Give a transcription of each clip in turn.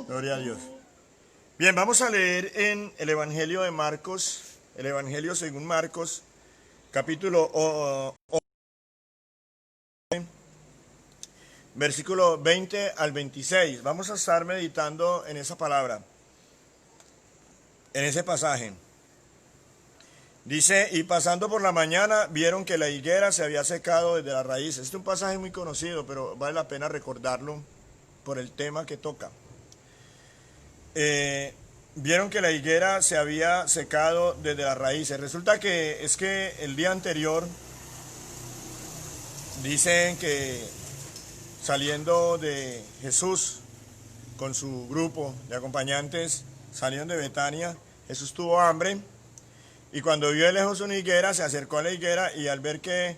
Gloria a Dios. Bien, vamos a leer en el Evangelio de Marcos, el Evangelio según Marcos, capítulo versículo 20 al 26. Vamos a estar meditando en esa palabra, en ese pasaje. Dice, y pasando por la mañana vieron que la higuera se había secado desde la raíz. Este es un pasaje muy conocido, pero vale la pena recordarlo por el tema que toca. Vieron que la higuera se había secado desde las raíces. Resulta que es que el día anterior dicen que saliendo de Jesús con su grupo de acompañantes, salieron de Betania, Jesús tuvo hambre y cuando vio de lejos una higuera se acercó a la higuera y al ver que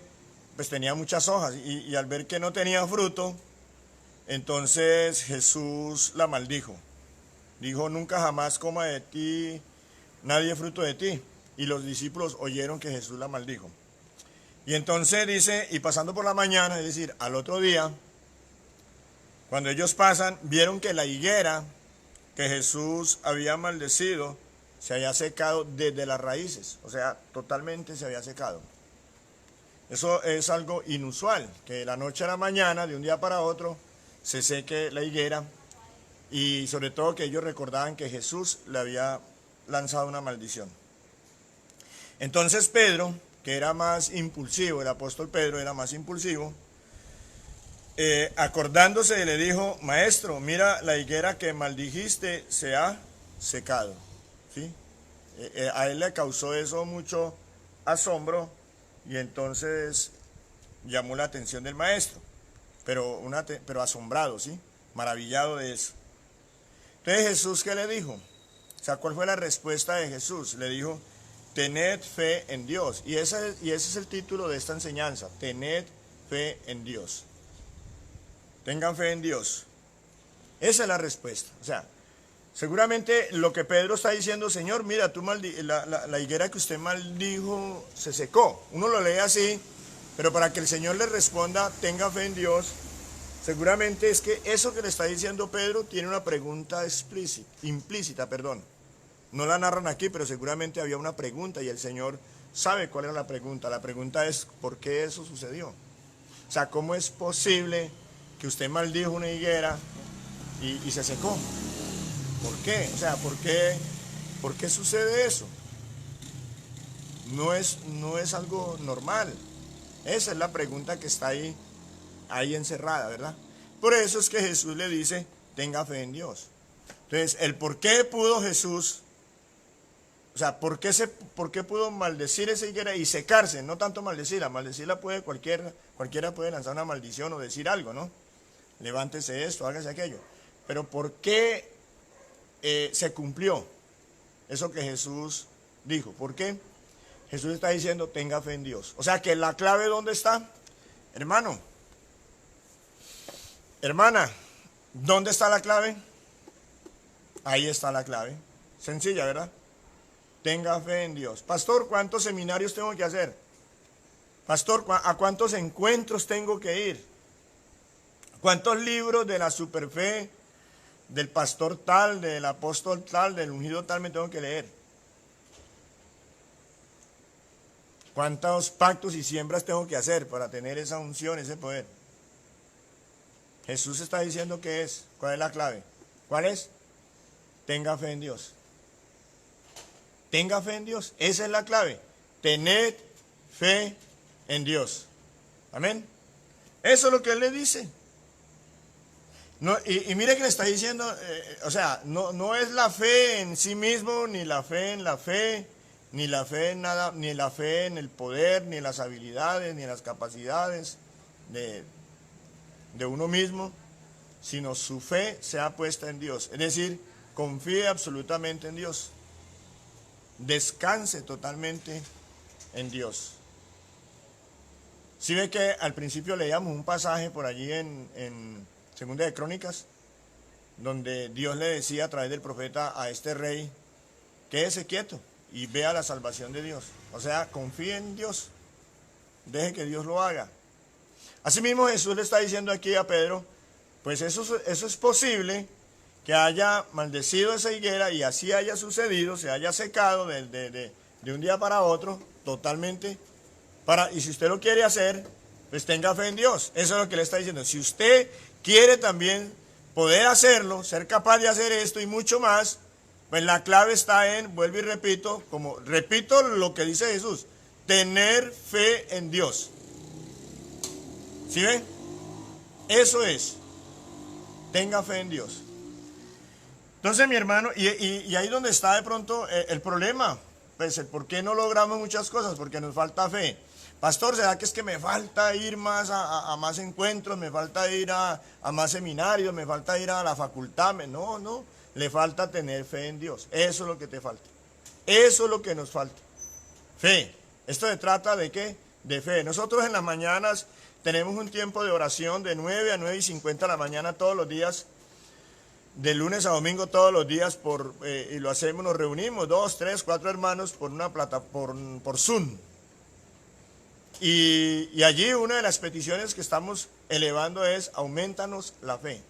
pues tenía muchas hojas y al ver que no tenía fruto, entonces Jesús la maldijo. Dijo, nunca jamás coma de ti nadie fruto de ti. Y los discípulos oyeron que Jesús la maldijo. Y entonces dice, y pasando por la mañana, es decir, al otro día, cuando ellos pasan, vieron que la higuera que Jesús había maldecido se había secado desde las raíces. O sea, totalmente se había secado. Eso es algo inusual, que de la noche a la mañana, de un día para otro, se seque la higuera. Y sobre todo que ellos recordaban que Jesús le había lanzado una maldición. Entonces Pedro, que era más impulsivo, el apóstol Pedro era más impulsivo, acordándose le dijo, maestro, mira la higuera que maldijiste se ha secado. ¿Sí? A él le causó eso mucho asombro y entonces llamó la atención del maestro, pero asombrado, ¿sí? Maravillado de eso. Entonces Jesús, ¿qué le dijo? O sea, ¿cuál fue la respuesta de Jesús? Le dijo, tened fe en Dios. Y ese es el título de esta enseñanza, tened fe en Dios. Tengan fe en Dios. Esa es la respuesta. O sea, seguramente lo que Pedro está diciendo, Señor, mira, la higuera que usted maldijo se secó. Uno lo lee así, pero para que el Señor le responda, tenga fe en Dios, seguramente es que eso que le está diciendo Pedro tiene una pregunta implícita. No la narran aquí, pero seguramente había una pregunta y el Señor sabe cuál era la pregunta. La pregunta es, ¿por qué eso sucedió? O sea, ¿cómo es posible que usted maldijo una higuera y se secó? ¿Por qué? O sea, ¿por qué sucede eso? No es algo normal. Esa es la pregunta que está ahí encerrada, ¿verdad? Por eso es que Jesús le dice, tenga fe en Dios. Entonces, el por qué pudo Jesús, o sea, ¿por qué pudo maldecir esa higuera y secarse? No tanto maldecirla puede cualquiera puede lanzar una maldición o decir algo, ¿no? Levántese esto, hágase aquello. Pero ¿por qué se cumplió eso que Jesús dijo? ¿Por qué? Jesús está diciendo, tenga fe en Dios. O sea, que la clave, ¿dónde está? Hermano, hermana, ¿dónde está la clave? Ahí está la clave. Sencilla, ¿verdad? Tenga fe en Dios. Pastor, ¿cuántos seminarios tengo que hacer? Pastor, ¿a cuántos encuentros tengo que ir? ¿Cuántos libros de la superfe, del pastor tal, del apóstol tal, del ungido tal me tengo que leer? ¿Cuántos pactos y siembras tengo que hacer para tener esa unción, ese poder? Jesús está diciendo qué es. ¿Cuál es la clave? ¿Cuál es? Tenga fe en Dios. Tenga fe en Dios. Esa es la clave. Tened fe en Dios. Amén. Eso es lo que Él le dice. No, y mire que le está diciendo, o sea, no es la fe en sí mismo, ni la fe en la fe, ni la fe en nada, ni la fe en el poder, ni en las habilidades, ni en las capacidades de uno mismo, sino su fe sea puesta en Dios. Es decir, confíe absolutamente en Dios. Descanse totalmente en Dios. Si ve que al principio leíamos un pasaje por allí en Segunda de Crónicas, donde Dios le decía a través del profeta a este rey, quédese quieto y vea la salvación de Dios. O sea, confíe en Dios, deje que Dios lo haga. Asimismo Jesús le está diciendo aquí a Pedro, pues eso es posible que haya maldecido esa higuera y así haya sucedido, se haya secado de un día para otro, totalmente. Y si usted lo quiere hacer, pues tenga fe en Dios. Eso es lo que le está diciendo. Si usted quiere también poder hacerlo, ser capaz de hacer esto y mucho más, pues la clave está en, vuelvo y repito, repito lo que dice Jesús, tener fe en Dios. ¿Sí ven? Eso es, tenga fe en Dios. Entonces, mi hermano, y ahí donde está de pronto el problema, pues el por qué no logramos muchas cosas, porque nos falta fe. Pastor, ¿será que es que me falta ir más a más encuentros, me falta ir a más seminarios, me falta ir a la facultad? No, le falta tener fe en Dios. Eso es lo que te falta. Eso es lo que nos falta. Fe. Esto se trata de ¿qué? De fe. Nosotros en las mañanas tenemos un tiempo de oración de 9 a 9:50 de la mañana todos los días, de lunes a domingo todos los días, y lo hacemos, nos reunimos 2, 3, 4 hermanos por una plataforma, por Zoom. Y allí una de las peticiones que estamos elevando es, aumentanos la fe.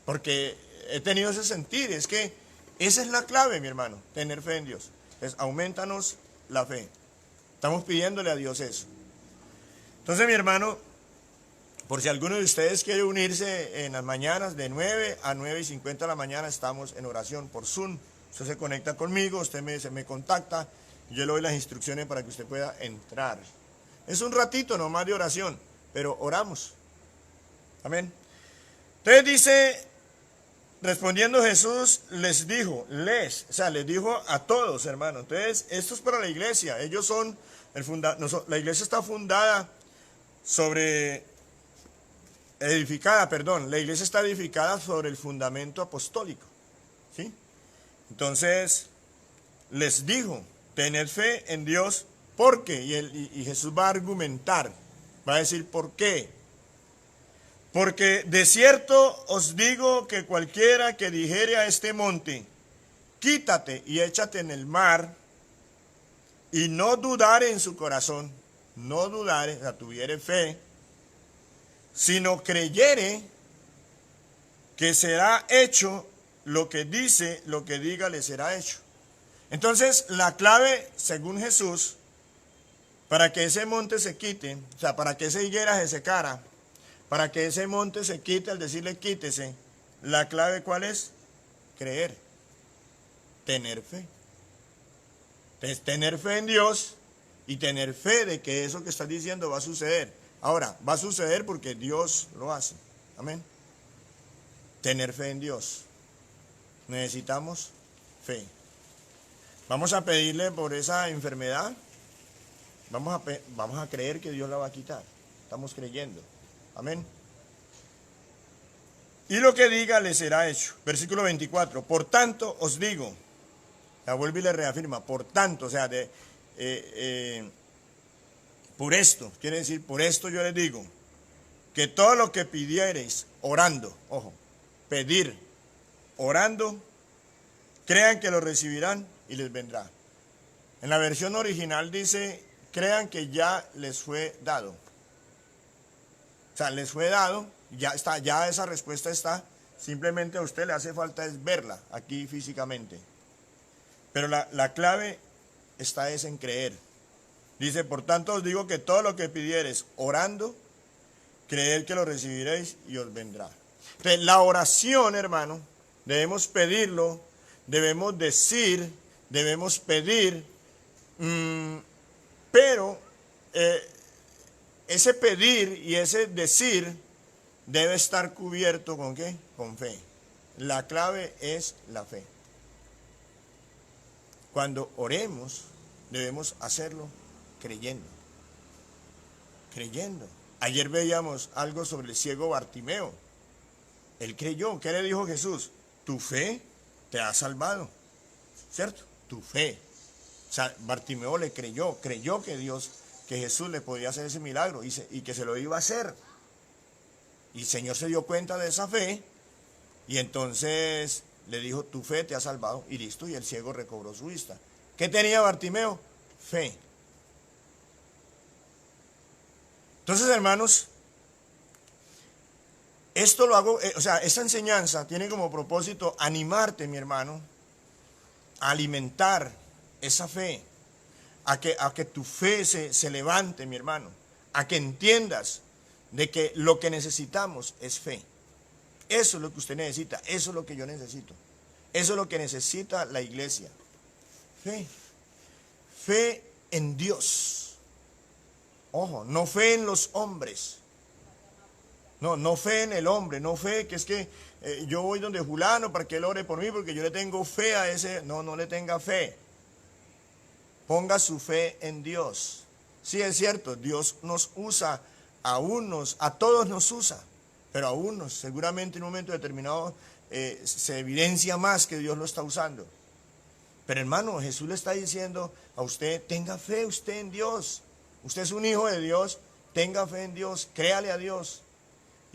Porque he tenido ese sentir, es que esa es la clave, mi hermano, tener fe en Dios. Es, aumentanos la fe. Estamos pidiéndole a Dios eso. Entonces, mi hermano, por si alguno de ustedes quiere unirse en las mañanas, de 9 a 9:50 de la mañana, estamos en oración por Zoom. Usted se conecta conmigo, usted me contacta, yo le doy las instrucciones para que usted pueda entrar. Es un ratito nomás de oración, pero oramos. Amén. Entonces dice, respondiendo Jesús, les dijo a todos, hermanos. Entonces, esto es para la iglesia. Ellos son, la iglesia está fundada la iglesia está edificada sobre el fundamento apostólico. ¿Sí? Entonces, les dijo, tened fe en Dios, porque, y Jesús va a argumentar, va a decir por qué. Porque de cierto os digo que cualquiera que dijere a este monte, quítate y échate en el mar, y no dudare en su corazón, no dudare, o sea, tuviere fe, sino creyere que será hecho lo que dice, lo que diga le será hecho. Entonces, la clave, según Jesús, para que ese monte se quite, o sea, para que esa higuera se secara, para que ese monte se quite, al decirle quítese, la clave ¿cuál es? Creer, tener fe. Entonces, tener fe en Dios y tener fe de que eso que estás diciendo va a suceder. Ahora, va a suceder porque Dios lo hace. Amén. Tener fe en Dios. Necesitamos fe. Vamos a pedirle por esa enfermedad. Vamos a creer que Dios la va a quitar. Estamos creyendo. Amén. Y lo que diga le será hecho. Versículo 24. Por tanto os digo, la vuelve y le reafirma, por tanto, o sea, por esto, quiere decir, por esto yo les digo, que todo lo que pidiereis orando, ojo, pedir, orando, crean que lo recibirán y les vendrá. En la versión original dice, crean que ya les fue dado. O sea, les fue dado, ya está, ya esa respuesta está, simplemente a usted le hace falta es verla aquí físicamente. Pero la clave está es en creer. Dice, por tanto os digo que todo lo que pidiereis orando, creed que lo recibiréis y os vendrá. Entonces, la oración, hermano, debemos pedirlo, debemos decir, debemos pedir, pero ese pedir y ese decir debe estar cubierto ¿con qué? Con fe. La clave es la fe. Cuando oremos, debemos hacerlo creyendo. Creyendo. Ayer veíamos algo sobre el ciego Bartimeo. Él creyó. ¿Qué le dijo Jesús? Tu fe te ha salvado. ¿Cierto? Tu fe. O sea, Bartimeo le creyó que Jesús le podía hacer ese milagro y que se lo iba a hacer. Y el Señor se dio cuenta de esa fe y entonces le dijo, tu fe te ha salvado, y listo, y el ciego recobró su vista. ¿Qué tenía Bartimeo? Fe. Entonces, hermanos, Esto lo hago, o sea, esta enseñanza tiene como propósito animarte, mi hermano, a alimentar esa fe, a que tu fe se levante, mi hermano, a que entiendas de que lo que necesitamos es fe. Eso es lo que usted necesita, eso es lo que yo necesito, eso es lo que necesita la iglesia. Fe, fe en Dios. Ojo, no fe en los hombres. No fe en el hombre, no fe que es que yo voy donde fulano para que él ore por mí porque yo le tengo fe a ese. No le tenga fe. Ponga su fe en Dios. Sí, es cierto, Dios nos usa a unos, a todos nos usa, pero a unos seguramente en un momento determinado se evidencia más que Dios lo está usando. Pero hermano, Jesús le está diciendo a usted, tenga fe usted en Dios. Usted es un hijo de Dios, tenga fe en Dios, créale a Dios.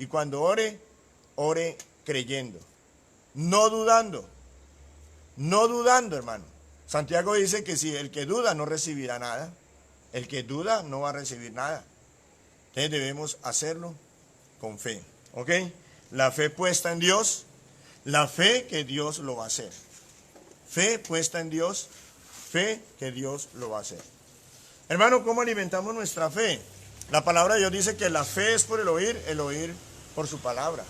Y cuando ore, ore creyendo, no dudando, hermano. Santiago dice que si el que duda no recibirá nada, el que duda no va a recibir nada. Entonces debemos hacerlo con fe, ¿ok? La fe puesta en Dios, la fe que Dios lo va a hacer. Fe puesta en Dios, fe que Dios lo va a hacer. Hermano, ¿cómo alimentamos nuestra fe? La palabra de Dios dice que la fe es por el oír por su palabra.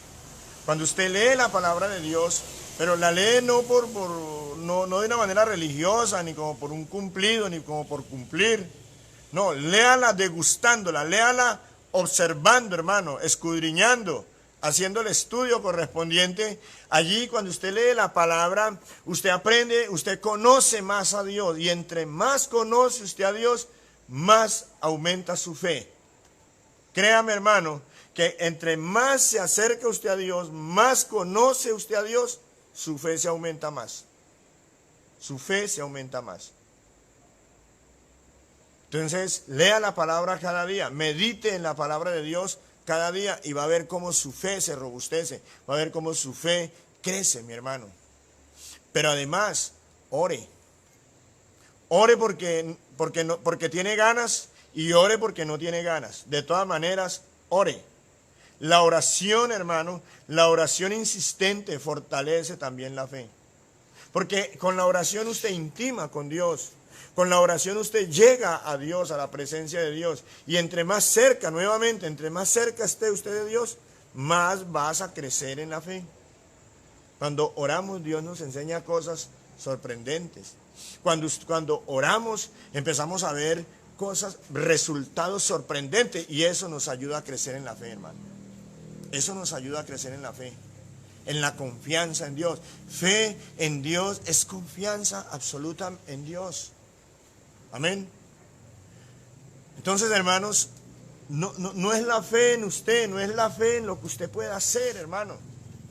Cuando usted lee la palabra de Dios, pero la lee no de una manera religiosa, ni como por un cumplido, ni como por cumplir. No, léala degustándola, léala observando, hermano, escudriñando, haciendo el estudio correspondiente. Allí cuando usted lee la palabra, usted aprende, usted conoce más a Dios. Y entre más conoce usted a Dios, más aumenta su fe. Créame, hermano, que entre más se acerca usted a Dios, más conoce usted a Dios, su fe se aumenta más. Su fe se aumenta más. Entonces, lea la palabra cada día, medite en la palabra de Dios cada día y va a ver cómo su fe se robustece, va a ver cómo su fe crece, mi hermano. Pero además, ore. Ore porque tiene ganas y ore porque no tiene ganas. De todas maneras, ore. La oración, hermano, la oración insistente fortalece también la fe. Porque con la oración usted intima con Dios. Con la oración usted llega a Dios, a la presencia de Dios. Y entre más cerca, nuevamente, entre más cerca esté usted de Dios, más vas a crecer en la fe. Cuando oramos, Dios nos enseña cosas sorprendentes. Cuando oramos, empezamos a ver cosas, resultados sorprendentes. Y eso nos ayuda a crecer en la fe, hermano. Eso nos ayuda a crecer en la fe, en la confianza en Dios. Fe en Dios es confianza absoluta en Dios. Amén. Entonces, hermanos, no es la fe en usted, no es la fe en lo que usted pueda hacer, hermano.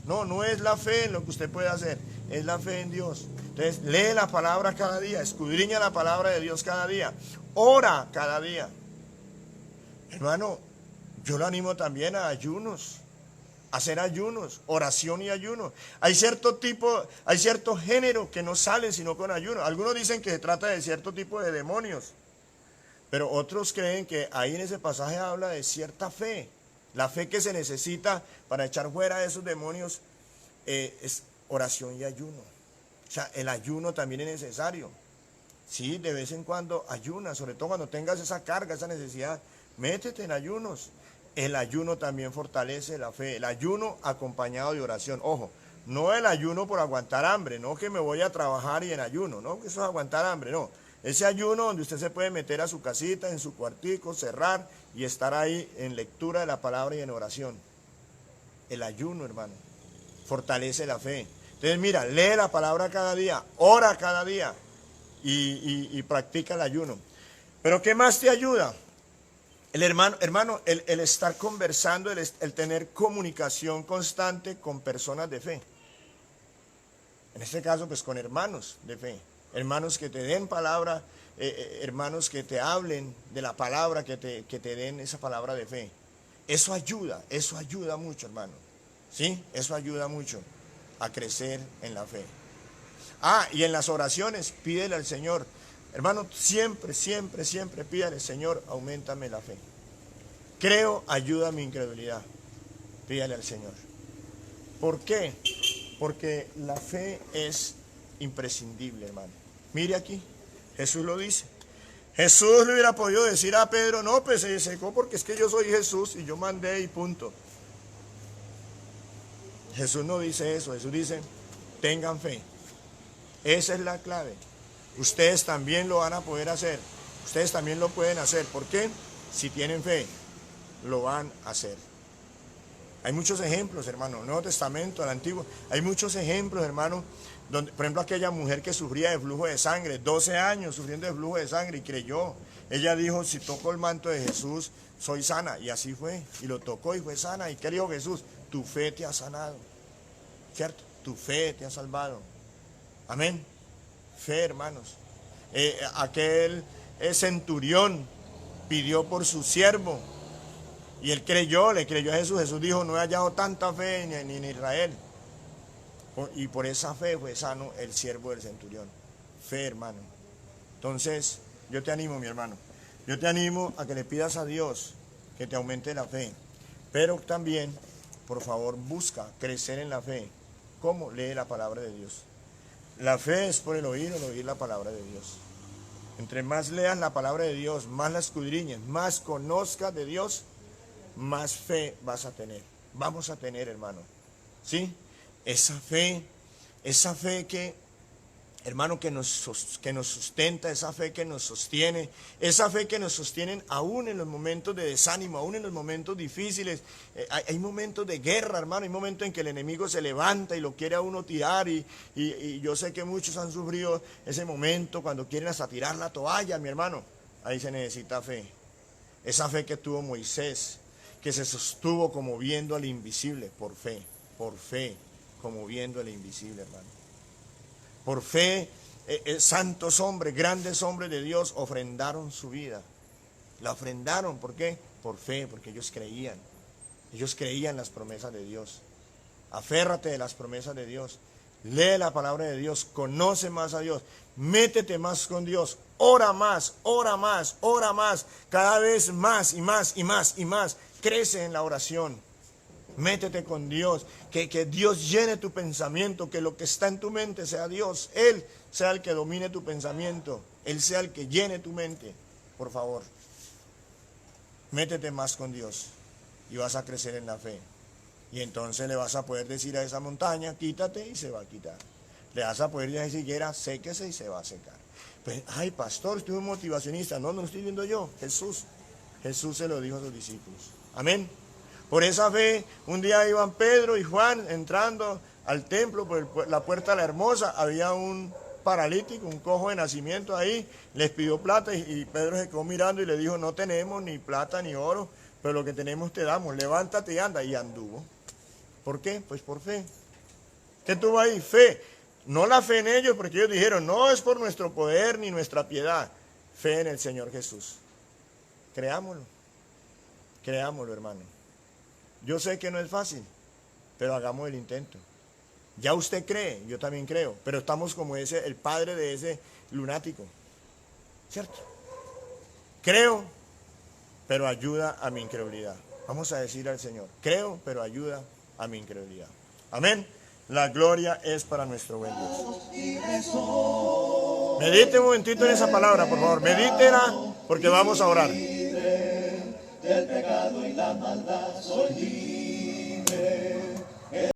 No es la fe en lo que usted puede hacer, es la fe en Dios. Entonces, lee la palabra cada día, escudriña la palabra de Dios cada día, ora cada día. Hermano, yo lo animo también a ayunos. Hacer ayunos, oración y ayuno. Hay cierto género que no salen sino con ayuno. Algunos dicen que se trata de cierto tipo de demonios, pero otros creen que ahí en ese pasaje habla de cierta fe. La fe que se necesita para echar fuera a esos demonios es oración y ayuno. O sea, el ayuno también es necesario. Sí, de vez en cuando ayuna, sobre todo cuando tengas esa carga, esa necesidad, métete en ayunos. El ayuno también fortalece la fe, el ayuno acompañado de oración. Ojo, no el ayuno por aguantar hambre, no que me voy a trabajar y en ayuno, no que eso es aguantar hambre, no. Ese ayuno donde usted se puede meter a su casita, en su cuartico, cerrar y estar ahí en lectura de la palabra y en oración. El ayuno, hermano, fortalece la fe. Entonces mira, lee la palabra cada día, ora cada día y practica el ayuno. Pero ¿qué más te ayuda? El el estar conversando, el tener comunicación constante con personas de fe. En este caso, pues con hermanos de fe. Hermanos que te den palabra, hermanos que te hablen de la palabra, que te den esa palabra de fe. Eso ayuda mucho, hermano. ¿Sí? Eso ayuda mucho a crecer en la fe. Y en las oraciones, pídele al Señor. Hermano, siempre pídale, Señor, auméntame la fe. Creo, ayuda a mi incredulidad. Pídale al Señor. ¿Por qué? Porque la fe es imprescindible, hermano. Mire aquí, Jesús lo dice. Jesús le hubiera podido decir a Pedro, no, pues se secó porque es que yo soy Jesús y yo mandé y punto. Jesús no dice eso, Jesús dice, tengan fe. Esa es la clave. Ustedes también lo van a poder hacer. Ustedes también lo pueden hacer. ¿Por qué? Si tienen fe, lo van a hacer. Hay muchos ejemplos, hermano, Nuevo Testamento, el Antiguo. Hay muchos ejemplos, hermano, donde, por ejemplo, aquella mujer que sufría de flujo de sangre, 12 años sufriendo de flujo de sangre y creyó. Ella dijo, si toco el manto de Jesús, soy sana. Y así fue. Y lo tocó y fue sana. ¿Y qué dijo Jesús? Tu fe te ha sanado. ¿Cierto? Tu fe te ha salvado. Amén. Fe, hermanos. Aquel centurión pidió por su siervo. Y él creyó, le creyó a Jesús. Jesús dijo, no he hallado tanta fe ni en Israel. Y por esa fe fue sano el siervo del centurión. Fe, hermano. Entonces, yo te animo, mi hermano. Yo te animo a que le pidas a Dios que te aumente la fe. Pero también, por favor, busca crecer en la fe. ¿Cómo? Lee la palabra de Dios. La fe es por el oír la palabra de Dios. Entre más leas la palabra de Dios, más la escudriñes, más conozcas de Dios, más fe vas a tener. Vamos a tener, hermano. ¿Sí? Esa fe que, hermano, que nos sustenta, esa fe que nos sostiene, esa fe que nos sostienen aún en los momentos de desánimo, aún en los momentos difíciles. Hay momentos de guerra, hermano, hay momentos en que el enemigo se levanta y lo quiere a uno tirar y yo sé que muchos han sufrido ese momento cuando quieren hasta tirar la toalla, mi hermano. Ahí se necesita fe. Esa fe que tuvo Moisés, que se sostuvo como viendo al invisible, por fe, como viendo al invisible, hermano. Por fe, santos hombres, grandes hombres de Dios ofrendaron su vida. La ofrendaron, ¿por qué? Por fe, porque ellos creían. Ellos creían las promesas de Dios. Aférrate de las promesas de Dios. Lee la palabra de Dios, conoce más a Dios, métete más con Dios, ora más, cada vez más y más y más y más. Crece en la oración, métete con Dios, que Dios llene tu pensamiento, que lo que está en tu mente sea Dios, Él sea el que domine tu pensamiento, Él sea el que llene tu mente. Por favor, métete más con Dios y vas a crecer en la fe. Y entonces le vas a poder decir a esa montaña, quítate, y se va a quitar. Le vas a poder decir a esa higuera, séquese, y se va a secar. Pues, ay, pastor, estuve motivacionista. No lo estoy viendo yo, Jesús. Jesús se lo dijo a sus discípulos. Amén. Por esa fe, un día iban Pedro y Juan entrando al templo por la puerta la hermosa. Había un paralítico, un cojo de nacimiento ahí. Les pidió plata y Pedro se quedó mirando y le dijo, no tenemos ni plata ni oro, pero lo que tenemos te damos. Levántate y anda. Y anduvo. ¿Por qué? Pues por fe. ¿Qué tuvo ahí? Fe. No la fe en ellos, porque ellos dijeron, no es por nuestro poder ni nuestra piedad. Fe en el Señor Jesús. Creámoslo. Creámoslo, hermano. Yo sé que no es fácil, pero hagamos el intento. Ya usted cree, yo también creo, pero estamos como el padre de ese lunático. ¿Cierto? Creo, pero ayuda a mi incredulidad. Vamos a decir al Señor, creo, pero ayuda a mi incredulidad. Amén. La gloria es para nuestro buen Dios. Medite un momentito en esa palabra, por favor. Medítela porque vamos a orar. Del pecado y la maldad soy libre.